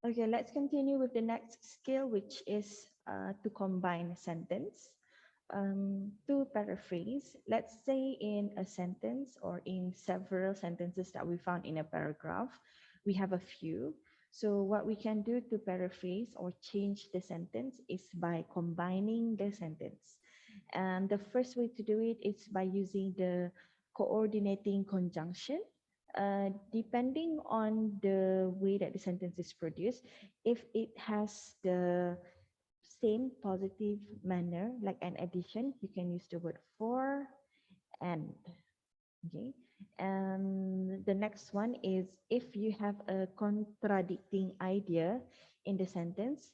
Okay, let's continue with the next skill, which is to combine a sentence. To paraphrase, let's say in a sentence or in several sentences that we found in a paragraph, we have a few. So what we can do to paraphrase or change the sentence is by combining the sentence. And the first way to do it is by using the coordinating conjunction. Depending on the way that the sentence is produced, if it has the same positive manner like an addition, you can use the word for and. Okay. And the next one is if you have a contradicting idea in the sentence,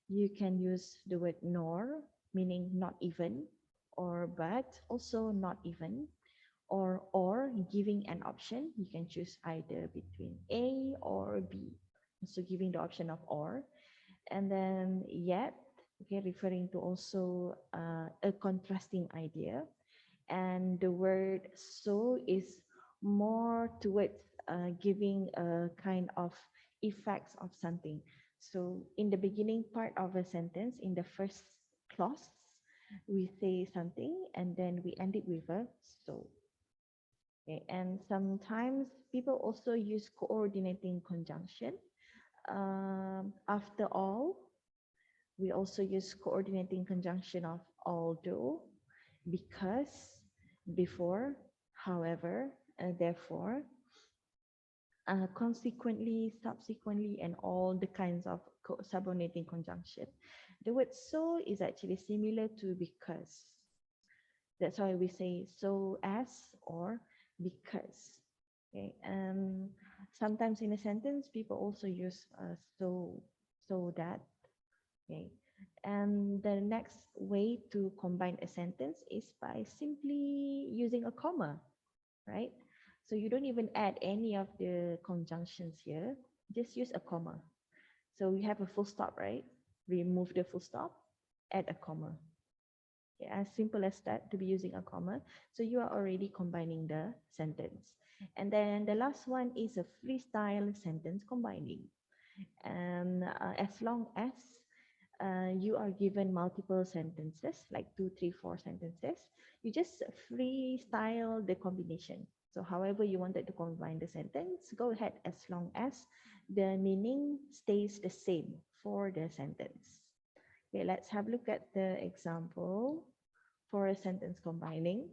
you can use the word nor, meaning not even, or but, also not even, or giving an option. You can choose either between A or B. So giving the option of or. And then yet, okay, referring to also a contrasting idea. And the word so is more towards giving a kind of effects of something. So in the beginning part of a sentence, in the first clause, we say something and then we end it with a so. Okay, and sometimes people also use coordinating conjunction. After all, we also use coordinating conjunction of although, because, before, however, therefore, consequently, subsequently, and all the kinds of subordinating conjunction. The word so is actually similar to because. That's why we say so as or because. Okay. Sometimes in a sentence, people also use so that. Okay. And the next way to combine a sentence is by simply using a comma, right? So you don't even add any of the conjunctions here. Just use a comma. So we have a full stop, right? Remove the full stop, add a comma. Okay, as simple as that, to be using a comma. So you are already combining the sentence. And then the last one is a freestyle sentence combining. And as long as you are given multiple sentences, like 2, 3, 4 sentences, you just freestyle the combination. So however you wanted to combine the sentence, go ahead as long as the meaning stays the same for the sentence. Okay, let's have a look at the example for a sentence combining.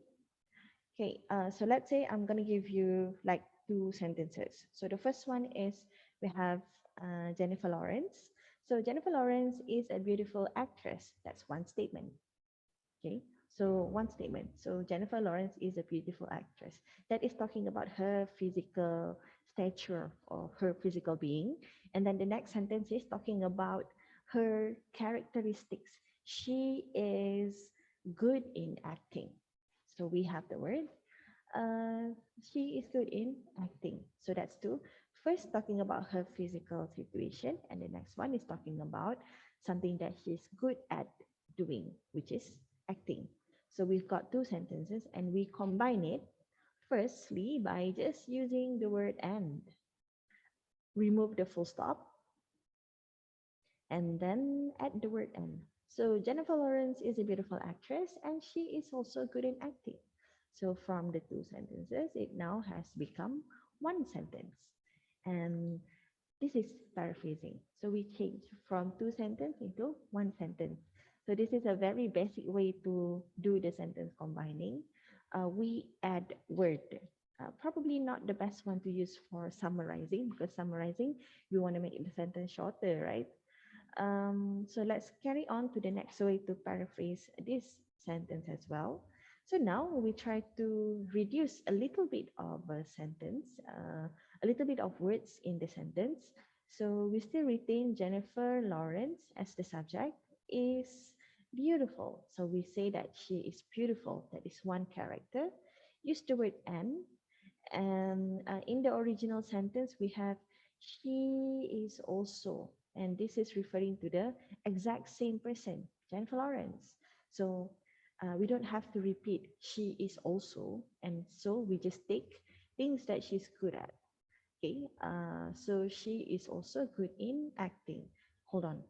Okay, so let's say I'm going to give you like two sentences. So the first one is we have Jennifer Lawrence. So Jennifer Lawrence is a beautiful actress. That's one statement. Okay, so one statement. So Jennifer Lawrence is a beautiful actress. That is talking about her physical stature or her physical being. And then the next sentence is talking about her characteristics. She is good in acting. So we have the word she is good in acting. So that's two. First, talking about her physical situation, and the next one is talking about something that she's good at doing, which is acting. So we've got two sentences, and we combine it firstly by just using the word and. Remove the full stop, and then add the word and. So Jennifer Lawrence is a beautiful actress and she is also good in acting. So from the two sentences, it now has become one sentence. And this is paraphrasing. So we change from two sentences into one sentence. So this is a very basic way to do the sentence combining. We add word. Probably not the best one to use for summarizing because summarizing, we want to make the sentence shorter, right? So let's carry on to the next way to paraphrase this sentence as well. So now we try to reduce a little bit of a sentence, a little bit of words in the sentence. So we still retain Jennifer Lawrence as the subject is beautiful. So we say that she is beautiful. That is one character. Use the word and in the original sentence, we have she is also, and this is referring to the exact same person, Jennifer Lawrence. So we don't have to repeat she is also, and so we just take things that she's good at. Okay, so she is also good in acting. Hold on.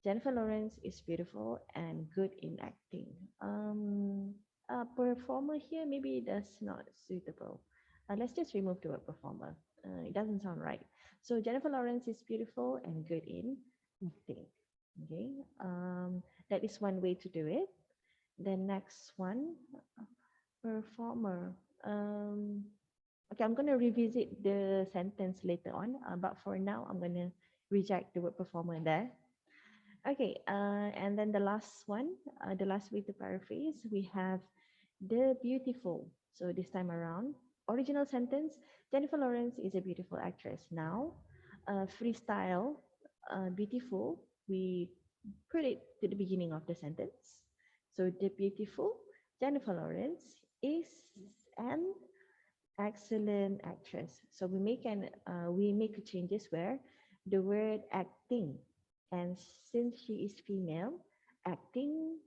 Jennifer Lawrence is beautiful and good in acting. A performer here maybe that's not suitable. Let's just remove the word performer. It doesn't sound right. So Jennifer Lawrence is beautiful and good in acting. Okay, that is one way to do it. The next one, performer. Um, okay, I'm going to revisit the sentence later on, but for now, I'm going to reject the word performer there. Okay, and then the last one, the last way to paraphrase, we have the beautiful. So this time around, original sentence, Jennifer Lawrence is a beautiful actress. Now, freestyle, beautiful, we put it to the beginning of the sentence. So the beautiful Jennifer Lawrence is an excellent actress. So we make changes where the word acting, and since she is female, acting,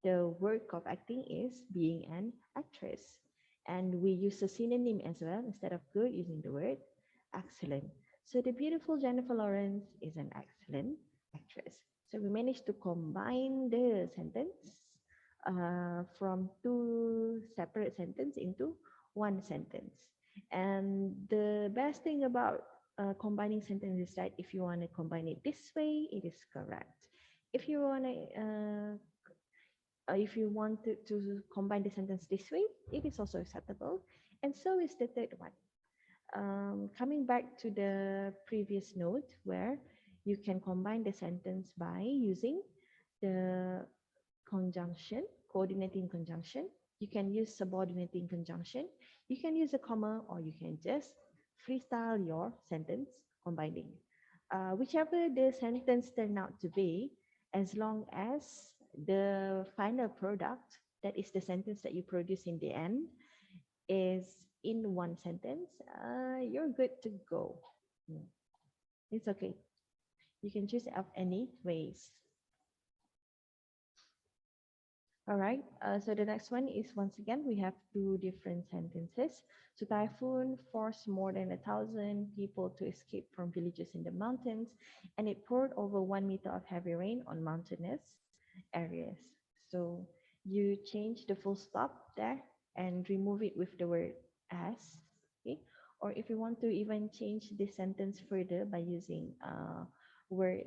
the work of acting is being an actress, and we use a synonym as well instead of good using the word excellent. So the beautiful Jennifer Lawrence is an excellent actress. So we managed to combine the sentence from two separate sentences into one sentence. And the best thing about combining sentences is that if you want to combine it this way, it is correct. If you want to if you want to combine the sentence this way, it is also acceptable. And so is the third one. Coming back to the previous note where you can combine the sentence by using the conjunction, coordinating conjunction. You can use subordinating conjunction. You can use a comma, or you can just freestyle your sentence combining. Whichever the sentence turn out to be, as long as the final product, that is the sentence that you produce in the end, is in one sentence, you're good to go. Mm. It's okay. You can choose of any ways. All right, so the next one is once again, we have two different sentences. So typhoon forced more than 1,000 people to escape from villages in the mountains, and it poured over 1 meter of heavy rain on mountainous areas. So you change the full stop there and remove it with the word as, okay? Or if you want to even change this sentence further by using word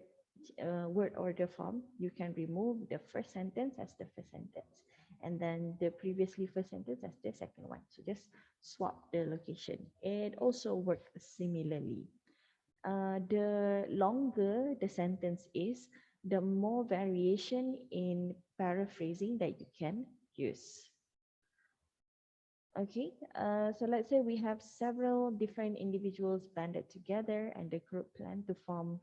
word order form, you can remove the first sentence as the first sentence, and then the previously first sentence as the second one. So just swap the location. It also works similarly. The longer the sentence is, the more variation in paraphrasing that you can use. Okay, so let's say we have several different individuals banded together and the group plan to form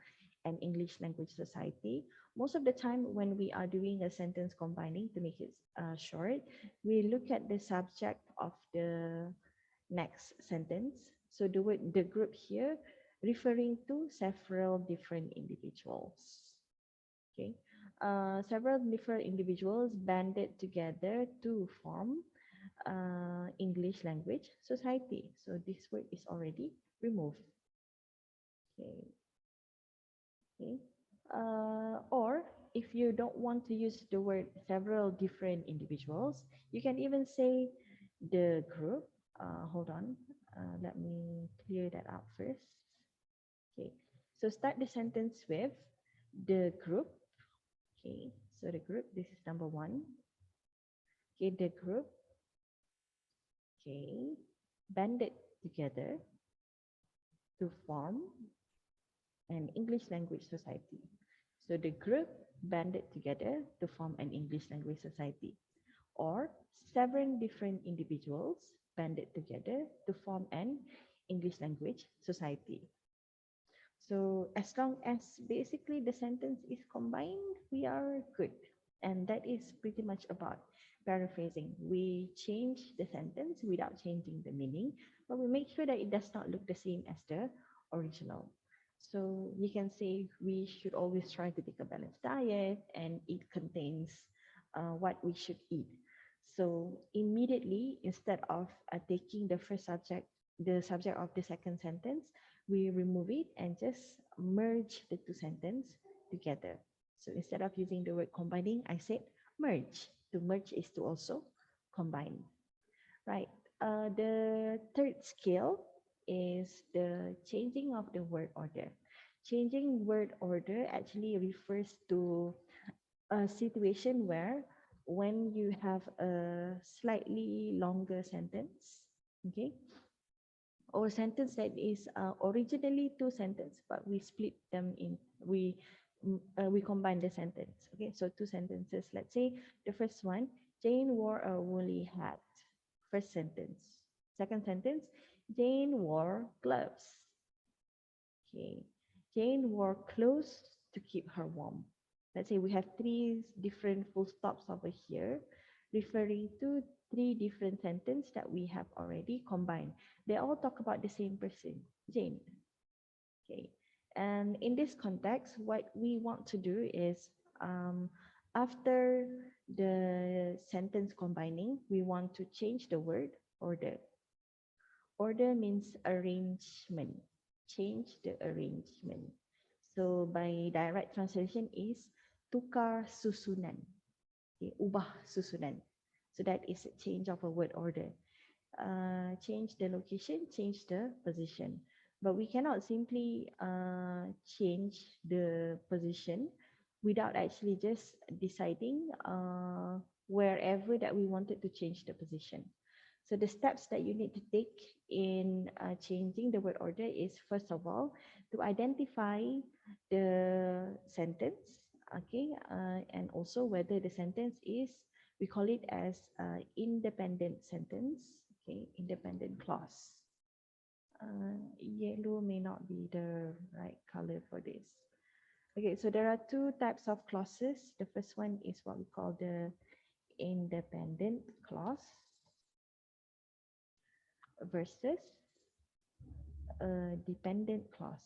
an English language society. Most of the time when we are doing a sentence combining to make it short, we look at the subject of the next sentence. So the word the group here referring to several different individuals. Okay, several different individuals banded together to form English language society. So this word is already removed. Okay. Okay. Or if you don't want to use the word several different individuals, you can even say the group. Hold on. Let me clear that out first. Okay. So start the sentence with the group. Okay. So the group, this is number one. Okay. The group. Okay. Banded together to form an English language society. So the group banded together to form an English language society, or seven different individuals banded together to form an English language society. So as long as basically the sentence is combined, we are good. And that is pretty much about paraphrasing. We change the sentence without changing the meaning, but we make sure that it does not look the same as the original. So you can say we should always try to take a balanced diet and it contains what we should eat. So immediately, instead of taking the first subject, the subject of the second sentence, we remove it and just merge the two sentences together. So instead of using the word combining, I said merge. To merge is to also combine, right? The third skill is the changing of the word order. Changing word order actually refers to a situation where when you have a slightly longer sentence, okay, or a sentence that is originally two sentences, but we split them in, we combine the sentence. Okay, so two sentences. Let's say the first one, Jane wore a woolly hat. First sentence. Second sentence, Jane wore gloves. Okay, Jane wore clothes to keep her warm. Let's say we have three different full stops over here, referring to three different sentences that we have already combined. They all talk about the same person, Jane. Okay, and in this context, what we want to do is after the sentence combining, we want to change the word order. Order means arrangement. Change the arrangement. So by direct translation is tukar susunan. Okay, ubah susunan. So that is a change of a word order. Change the location, change the position. But we cannot simply change the position without actually just deciding wherever that we wanted to change the position. So the steps that you need to take in changing the word order is, first of all, to identify the sentence, okay, and also whether the sentence is, we call it as independent sentence, okay, independent clause. Yellow may not be the right color for this. Okay, so there are two types of clauses. The first one is what we call the independent clause versus a dependent clause.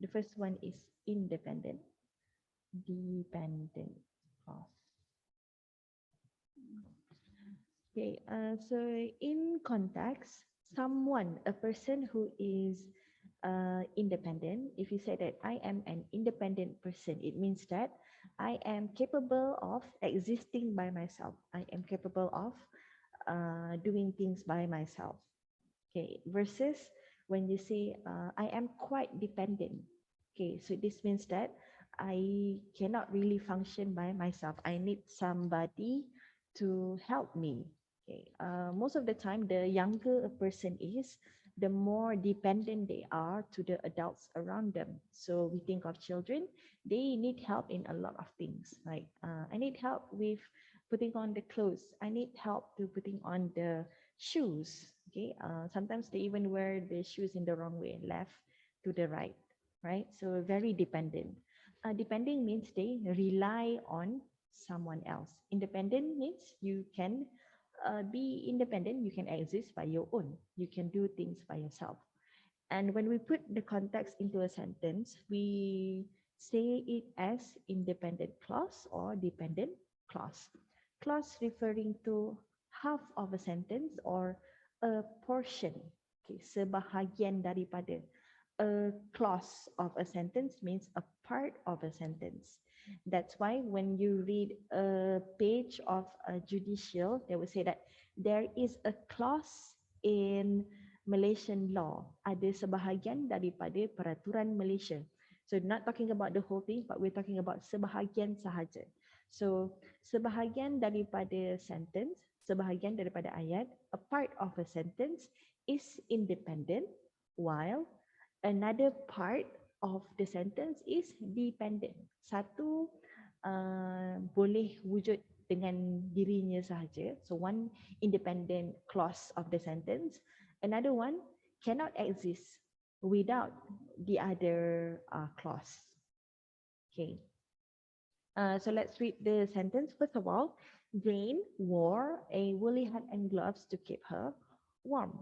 The first one is independent, dependent clause. Okay, so in context, someone, a person who is independent, if you say that I am an independent person, it means that I am capable of existing by myself. I am capable of doing things by myself. Okay, versus when you say I am quite dependent. Okay, so this means that I cannot really function by myself. I need somebody to help me. Okay, most of the time, the younger a person is, the more dependent they are to the adults around them. So we think of children, they need help in a lot of things. Like I need help with putting on the clothes. I need help to putting on the shoes. Okay, sometimes they even wear the shoes in the wrong way, left to the right, right? So very dependent. Depending means they rely on someone else. Independent means you can be independent, you can exist by your own, you can do things by yourself. And when we put the context into a sentence, we say it as independent clause or dependent clause. Clause referring to half of a sentence or a portion. Okay, sebahagian daripada. A clause of a sentence means a part of a sentence. That's why when you read a page of a judicial, they will say that there is a clause in Malaysian law, ada sebahagian daripada peraturan Malaysia. So not talking about the whole thing, but we're talking about sebahagian sahaja. So sebahagian daripada sentence, sebahagian daripada ayat, a part of a sentence is independent, while another part of the sentence is dependent. Satu boleh wujud dengan dirinya sahaja. So one independent clause of the sentence. Another one cannot exist without the other clause. Okay. So let's read the sentence. First of all, Jane wore a woolly hat and gloves to keep her warm.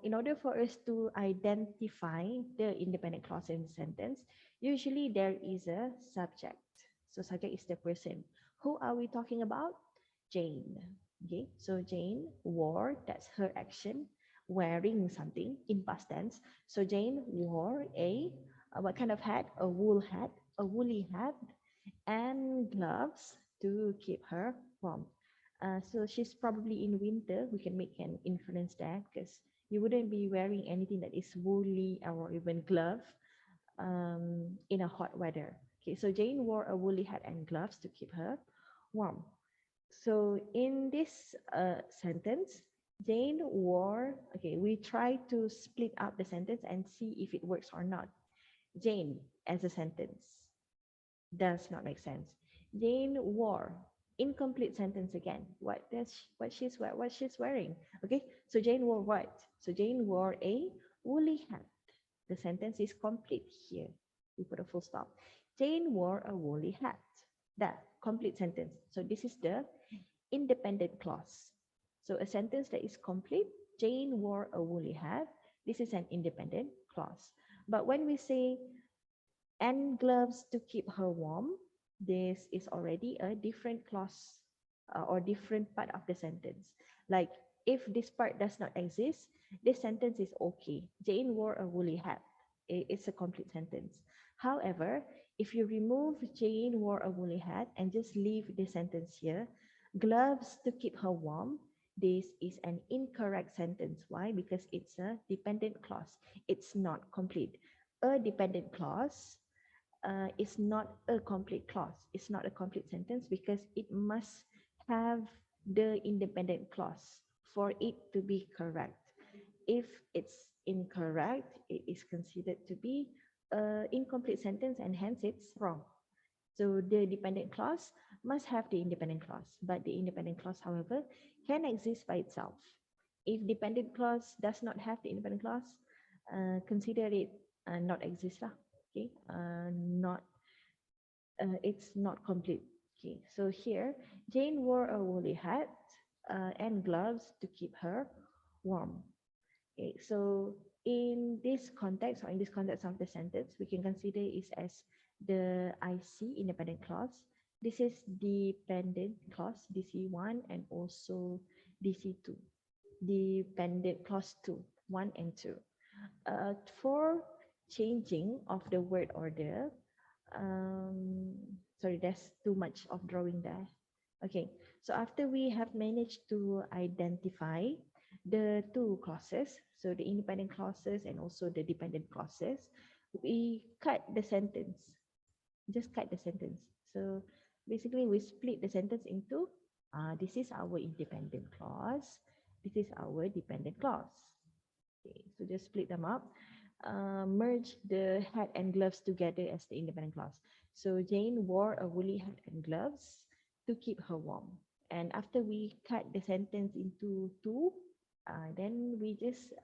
In order for us to identify the independent clause in the sentence, usually there is a subject. So subject is the person. Who are we talking about? Jane. Okay, so Jane wore, that's her action. wearing something in past tense. So Jane wore a what kind of hat? A wool hat, a woolly hat, and gloves to keep her warm. So she's probably in winter. We can make an inference there because you wouldn't be wearing anything that is woolly or even glove in a hot weather. Okay, so Jane wore a woolly hat and gloves to keep her warm. So in this sentence, Jane wore, okay, we try to split up the sentence and see if it works or not. Jane as a sentence does not make sense. Jane wore, incomplete sentence again. What she's wearing? Okay, so Jane wore what? So Jane wore a woolly hat. The sentence is complete here. We put a full stop. Jane wore a woolly hat. That complete sentence. So this is the independent clause. So a sentence that is complete, Jane wore a woolly hat. This is an independent clause. But when we say and gloves to keep her warm, this is already a different clause or different part of the sentence. Like if this part does not exist, this sentence is okay. Jane wore a woolly hat. It's a complete sentence. However, if you remove Jane wore a woolly hat and just leave the sentence here, gloves to keep her warm, this is an incorrect sentence. Why? Because it's a dependent clause. It's not complete. A dependent clause is not a complete clause. It's not a complete sentence because it must have the independent clause for it to be correct. If it's incorrect, it is considered to be an incomplete sentence and hence it's wrong. So the dependent clause must have the independent clause, but the independent clause, however, can exist by itself. If dependent clause does not have the independent clause, consider it not exist lah. Okay, not it's not complete. Okay, so here Jane wore a woolly hat and gloves to keep her warm. Okay, so in this context or in this context of the sentence, we can consider it as the IC independent clause. This is dependent clause DC1 and also DC2. Dependent clause 2, 1 and 2. For changing of the word order, um, sorry, there's too much of drawing there. Okay, so after we have managed to identify the two clauses, so the independent clauses and also the dependent clauses, we cut the sentence, just cut the sentence. So basically we split the sentence into, this is our independent clause, this is our dependent clause. Okay, so just split them up. Merge the hat and gloves together as the independent clause. So Jane wore a woolly hat and gloves to keep her warm. And after we cut the sentence into two, then we just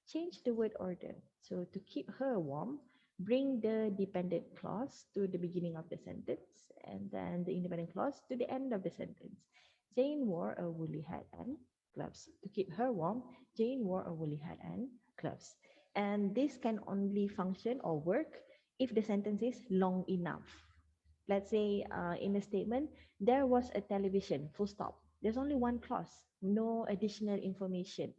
change the word order. So to keep her warm, bring the dependent clause to the beginning of the sentence and then the independent clause to the end of the sentence. Jane wore a woolly hat and gloves. To keep her warm, Jane wore a woolly hat and gloves. And this can only function or work if the sentence is long enough. Let's say in a statement, there was a television, full stop. There's only one clause, no additional information.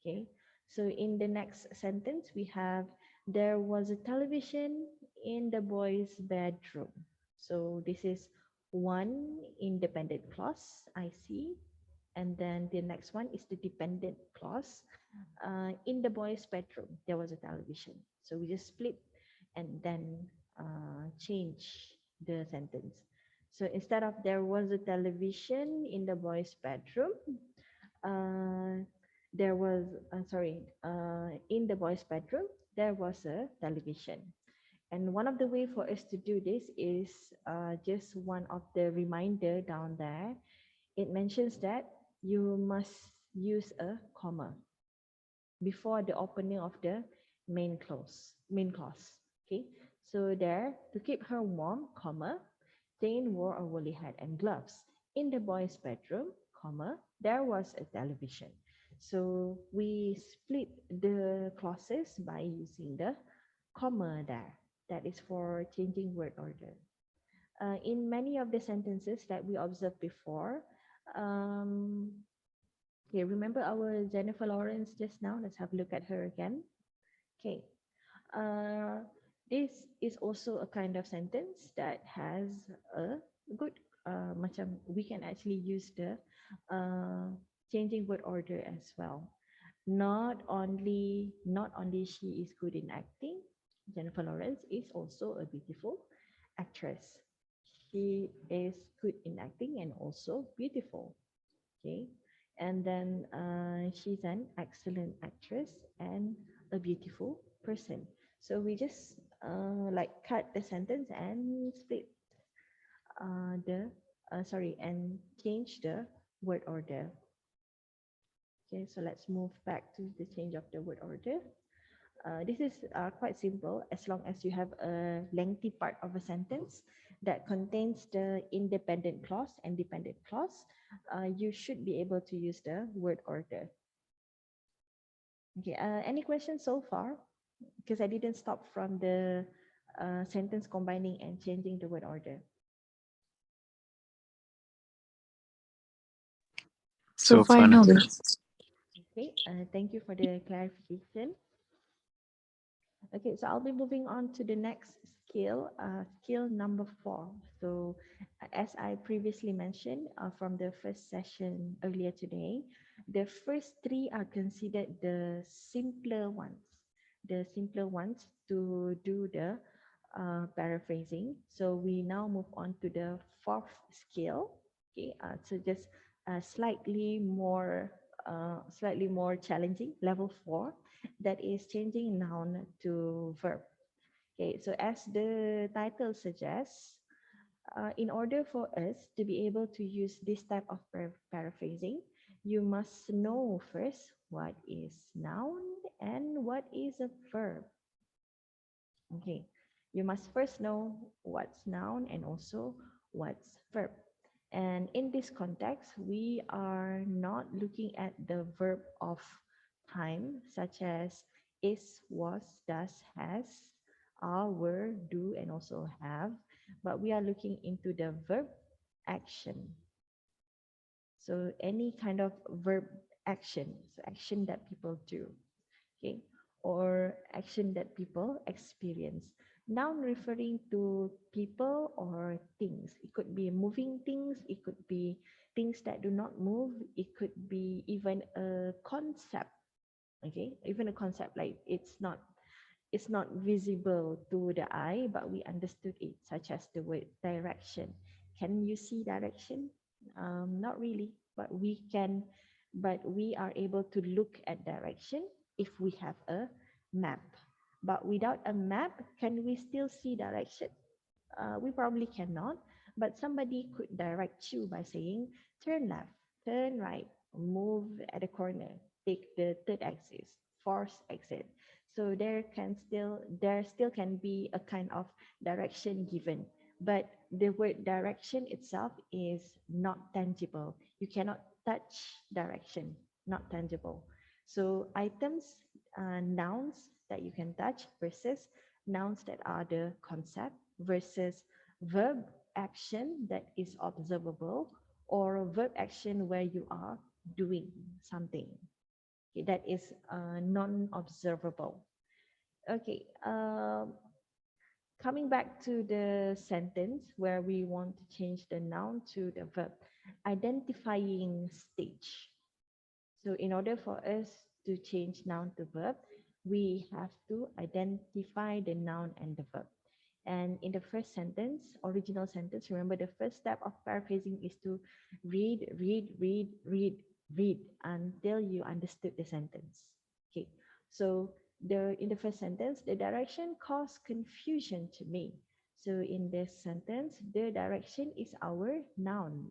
Okay, so in the next sentence, we have there was a television in the boys' bedroom. So this is one independent clause, I see. And then the next one is the dependent clause. In the boys' bedroom, there was a television. So we just split and then change the sentence. So instead of there was a television in the boys' bedroom, uh, there was, in the boys' bedroom, there was a television. And one of the way for us to do this is just one of the reminder down there. It mentions that you must use a comma before the opening of the main clause. Okay, so there, to keep her warm, comma, Jane wore a woolly hat and gloves. In the boys' bedroom, comma, there was a television. So we split the clauses by using the comma there. That is for changing word order. In many of the sentences that we observed before, um, Okay, remember our Jennifer Lawrence just now? Let's have a look at her again. Okay, uh, this is also a kind of sentence that has a good, macam we can actually use the uh, changing word order as well. Not only she is good in acting, Jennifer Lawrence is also a beautiful actress. She is good in acting and also beautiful. Okay, and then she's an excellent actress and a beautiful person. So we just like cut the sentence and split the sorry and change the word order. Okay, so let's move back to the change of the word order. This is quite simple as long as you have a lengthy part of a sentence that contains the independent clause and dependent clause. You should be able to use the word order. Okay, any questions so far? Because I didn't stop from the sentence combining and changing the word order. So So far, far, no. nothing. Okay, thank you for the clarification. Okay, so I'll be moving on to the next skill, skill number 4. So, as I previously mentioned from the first session earlier today, the first three are considered the simpler ones to do the paraphrasing. So we now move on to the fourth skill. Okay, so just slightly more challenging, level 4, that is changing noun to verb. Okay, so as the title suggests, in order for us to be able to use this type of paraphrasing, you must know first what is noun and what is a verb. Okay, you must first know what's noun and also what's verb. And in this context, we are not looking at the verb of time, such as is, was, does, has, are, were, do, and also have, but we are looking into the verb action. So any kind of verb action, so action that people do, okay, or action that people experience. Noun referring to people or things. It could be moving things, it could be things that do not move, it could be even a concept, okay, even a concept like it's not visible to the eye, but we understood it, such as the word direction. Can you see direction? Not really, but we are able to look at direction if we have a map. But without a map, can we still see direction? We probably cannot, but somebody could direct you by saying, turn left, turn right, move at the corner, take the third exit, fourth exit. So there still can be a kind of direction given, but the word direction itself is not tangible. You cannot touch direction, not tangible. So items, nouns that you can touch versus nouns that are the concept versus verb action that is observable or verb action where you are doing something. Okay, that is non-observable. Okay, coming back to the sentence where we want to change the noun to the verb, identifying stage. So in order for us to change noun to verb, we have to identify the noun and the verb. And in the first sentence, original sentence, remember the first step of paraphrasing is to read until you understood the sentence. Okay, so in the first sentence, the direction caused confusion to me. So in this sentence, the direction is our noun.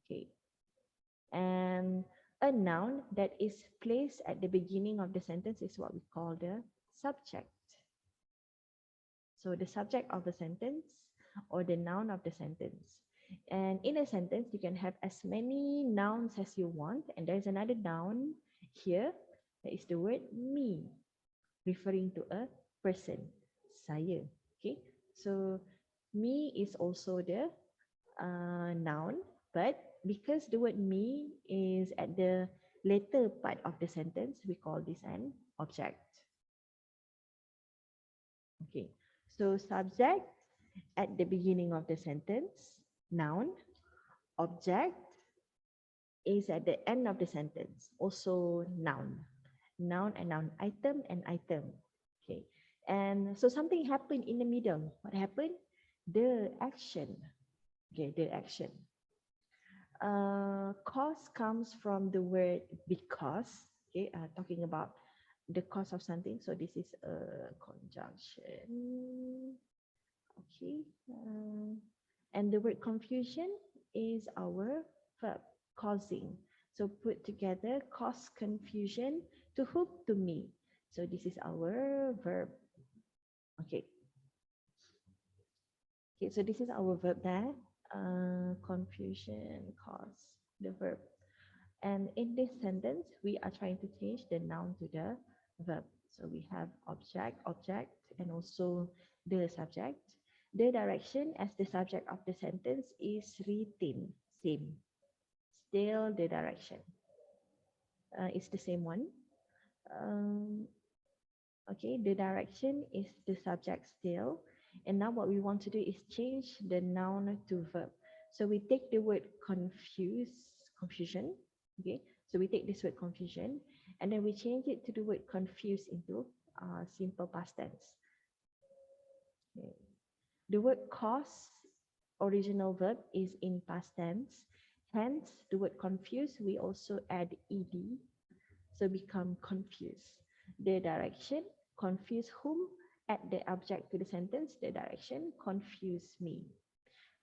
Okay, and a noun that is placed at the beginning of the sentence is what we call the subject. So the subject of the sentence or the noun of the sentence. And in a sentence, you can have as many nouns as you want. And there's another noun here. That is the word me, referring to a person, saya. Okay, so me is also the noun, but because the word me is at the later part of the sentence, we call this an object. Okay, so subject at the beginning of the sentence, noun. Object is at the end of the sentence, also noun. Noun and noun, item and item. Okay, and so something happened in the middle. What happened? The action. Okay, the action. Cause comes from the word because. Okay, talking about the cause of something. So this is a conjunction. Okay, and the word confusion is our verb, causing. So put together, cause confusion to whom? To me. So this is our verb. Okay. Okay, so this is our verb there. Confusion, cause, the verb. And in this sentence, we are trying to change the noun to the verb. So we have object, and also the subject. The direction as the subject of the sentence is written, same. Still the direction. It's the same one. Um, okay, the direction is the subject still. And now what we want to do is change the noun to verb. So we take the word confusion. Okay, so we take this word confusion and then we change it to the word confuse into simple past tense. Okay. The word cause, original verb, is in past tense. Hence, the word confuse, we also add ed, so become confused. The direction, confuse whom? Add the object to the sentence, the direction, confuse me.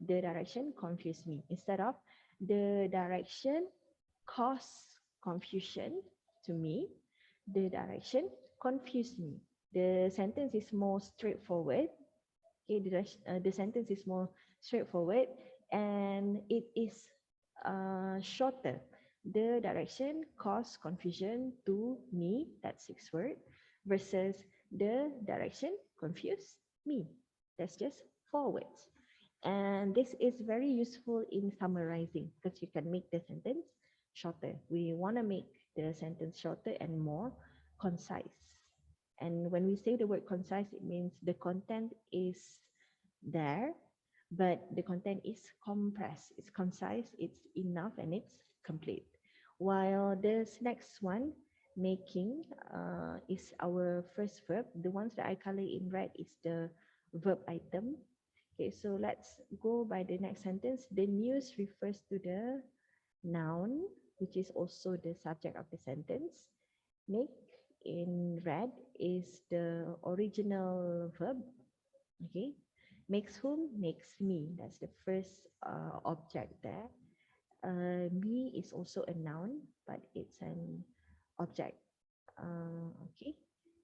The direction, confuse me. Instead of the direction cause confusion to me, the direction confuse me. The sentence is more straightforward. Okay, the sentence is more straightforward and it is shorter. The direction caused confusion to me, that's 6 word, versus the direction confused me. That's just 4 words. And this is very useful in summarizing because you can make the sentence shorter. We want to make the sentence shorter and more concise. And when we say the word concise, it means the content is there, but the content is compressed. It's concise, it's enough, and it's complete. While this next one, making, is our first verb. The ones that I color in red is the verb item. Okay, so let's go by the next sentence. The news refers to the noun, which is also the subject of the sentence. Make in red is the original verb. Okay, makes whom? Makes me. That's the first object there. Me is also a noun, but it's an object. Okay,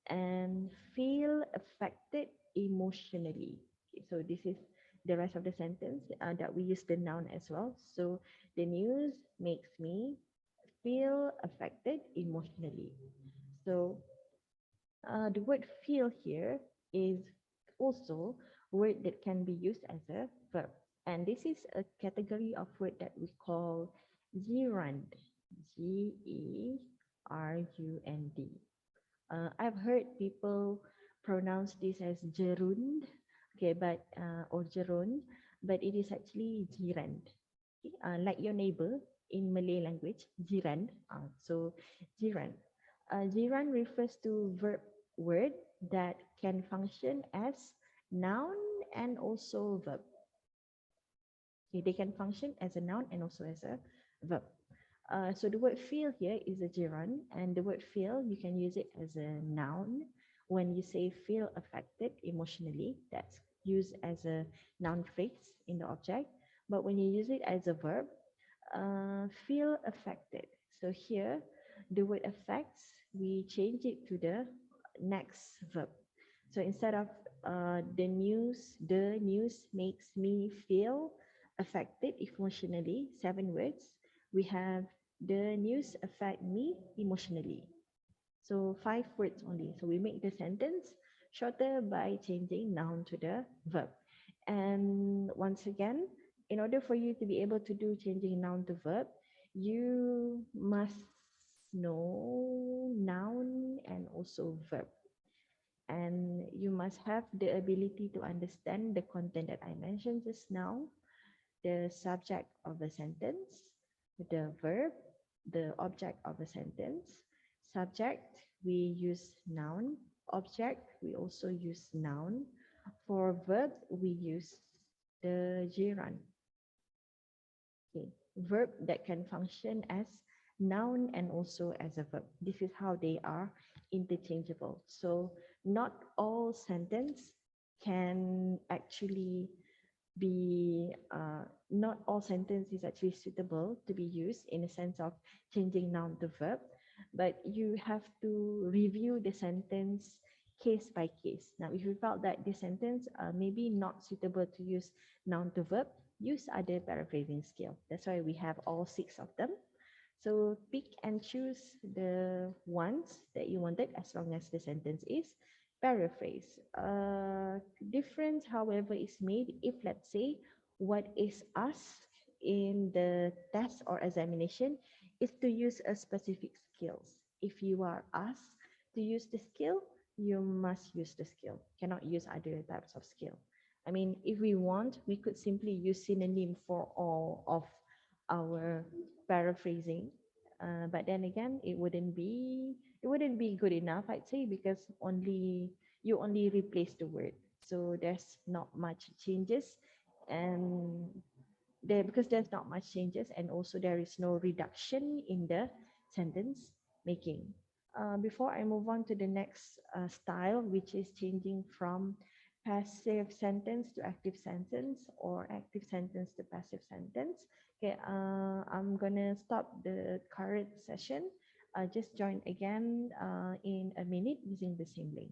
and feel affected emotionally. Okay, so this is the rest of the sentence that we use the noun as well. So the news makes me feel affected emotionally. So the word feel here is also word that can be used as a verb. And this is a category of word that we call gerund. Gerund. I've heard people pronounce this as gerund, okay, but or gerund, but it is actually gerund. Okay, like your neighbor in Malay language, jiran. So jiran. Jiran refers to verb word that can function as noun and also verb. Okay, they can function as a noun and also as a verb. So the word feel here is a gerund, and the word feel, you can use it as a noun. When you say feel affected emotionally, that's used as a noun phrase in the object. But when you use it as a verb, feel affected. So here, the word affects, we change it to the next verb. So instead of the news makes me feel affected emotionally, 7 words, we have the news affect me emotionally. So 5 words only. So we make the sentence shorter by changing noun to the verb. And once again, in order for you to be able to do changing noun to verb, you must know noun and also verb. And you must have the ability to understand the content that I mentioned just now, the subject of a sentence, the verb, the object of a sentence. Subject, we use noun. Object, we also use noun. For verb, we use the gerund. Okay. Verb that can function as noun and also as a verb. This is how they are interchangeable. So not all sentence can actually be not all sentence is actually suitable to be used in a sense of changing noun to verb, but you have to review the sentence case by case. Now, if you felt that this sentence maybe not suitable to use noun to verb, use other paraphrasing skill. That's why we have all six of them. So pick and choose the ones that you wanted as long as the sentence is paraphrase. Difference, however, is made if, let's say, what is asked in the test or examination is to use a specific skills. If you are asked to use the skill, you must use the skill. Cannot use other types of skill. I mean, if we want, we could simply use synonym for all of our paraphrasing. But then again, it wouldn't be good enough, I'd say, because you only replace the word. So there's not much changes, and there's not much changes, and also there is no reduction in the sentence making. Before I move on to the next style, which is changing from passive sentence to active sentence or active sentence to passive sentence. Okay, I'm gonna stop the current session. Just join again in a minute using the same link.